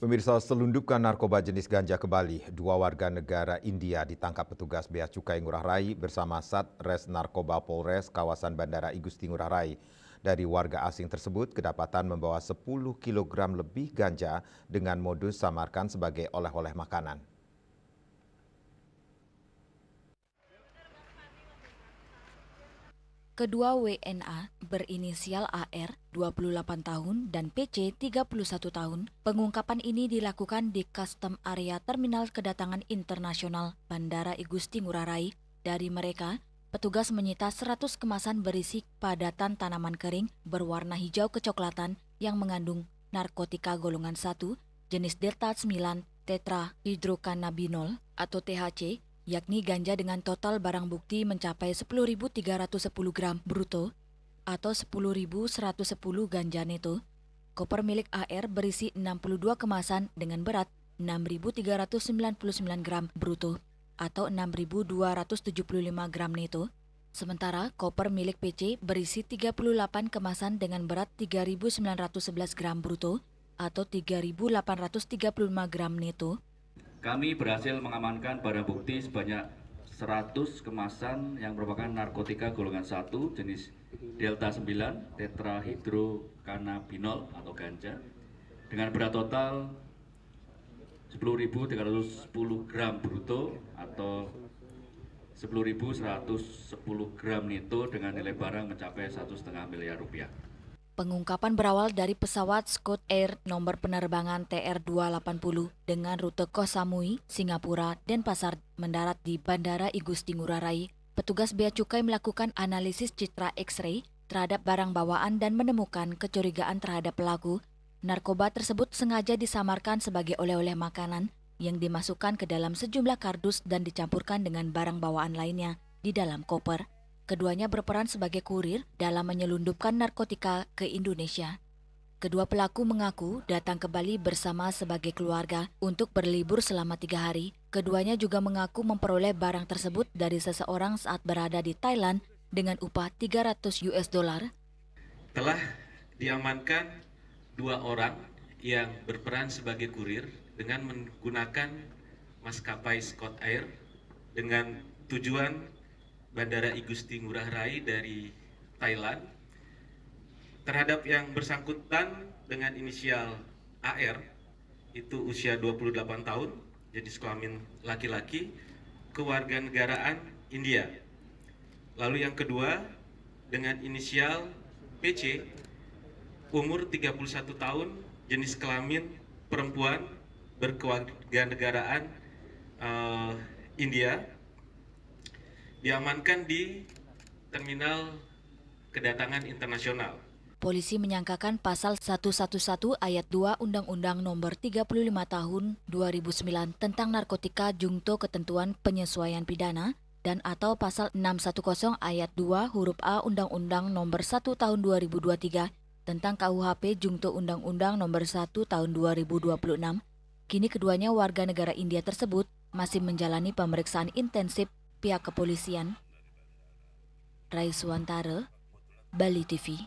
Pemirsa, selundupkan narkoba jenis ganja ke Bali. Dua warga negara India ditangkap petugas Bea Cukai Ngurah Rai bersama Satres Narkoba Polres kawasan Bandara Igusti Ngurah Rai. Dari warga asing tersebut kedapatan membawa 10 kg lebih ganja dengan modus samarkan sebagai oleh-oleh makanan. Kedua WNA berinisial AR 28 tahun dan PC 31 tahun. Pengungkapan ini dilakukan di Custom Area Terminal Kedatangan Internasional Bandara Igusti Ngurah Rai. Dari mereka, petugas menyita 100 kemasan berisi padatan tanaman kering berwarna hijau kecoklatan yang mengandung narkotika golongan 1 jenis Delta 9 tetrahydrocannabinol atau THC, yakni ganja dengan total barang bukti mencapai 10.310 gram bruto atau 10.110 ganja neto. Koper milik AR berisi 62 kemasan dengan berat 6.399 gram bruto atau 6.275 gram neto. Sementara koper milik PC berisi 38 kemasan dengan berat 3.911 gram bruto atau 3.835 gram neto. Kami berhasil mengamankan barang bukti sebanyak 100 kemasan yang merupakan narkotika golongan 1 jenis Delta 9 tetrahydrocannabinol atau ganja dengan berat total 10.310 gram bruto atau 10.110 gram neto dengan nilai barang mencapai 1,5 miliar rupiah. Pengungkapan berawal dari pesawat Scoot Air nomor penerbangan TR280 dengan rute Koh Samui, Singapura, Denpasar mendarat di Bandara Igusti Ngurah Rai. Petugas Bea Cukai melakukan analisis citra X-ray terhadap barang bawaan dan menemukan kecurigaan terhadap pelaku. Narkoba tersebut sengaja disamarkan sebagai oleh-oleh makanan yang dimasukkan ke dalam sejumlah kardus dan dicampurkan dengan barang bawaan lainnya di dalam koper. Keduanya berperan sebagai kurir dalam menyelundupkan narkotika ke Indonesia. Kedua pelaku mengaku datang ke Bali bersama sebagai keluarga untuk berlibur selama 3 hari. Keduanya juga mengaku memperoleh barang tersebut dari seseorang saat berada di Thailand dengan upah 300 US dollar. Telah diamankan 2 orang yang berperan sebagai kurir dengan menggunakan maskapai Scott Air dengan tujuan Bandara Igusti Ngurah Rai dari Thailand. Terhadap yang bersangkutan dengan inisial AR, itu usia 28 tahun, jenis kelamin laki-laki, kewarganegaraan India. Lalu yang kedua dengan inisial PC, umur 31 tahun, jenis kelamin perempuan, berkewarganegaraan India, diamankan di Terminal Kedatangan Internasional. Polisi menyangkakan pasal 111 ayat 2 Undang-Undang Nomor 35 Tahun 2009 tentang narkotika jungto ketentuan penyesuaian pidana dan atau pasal 610 ayat 2 huruf A Undang-Undang Nomor 1 Tahun 2023 tentang KUHP jungto Undang-Undang Nomor 1 Tahun 2026. Kini keduanya warga negara India tersebut masih menjalani pemeriksaan intensif pihak kepolisian. Rai Suwantara, Bali TV.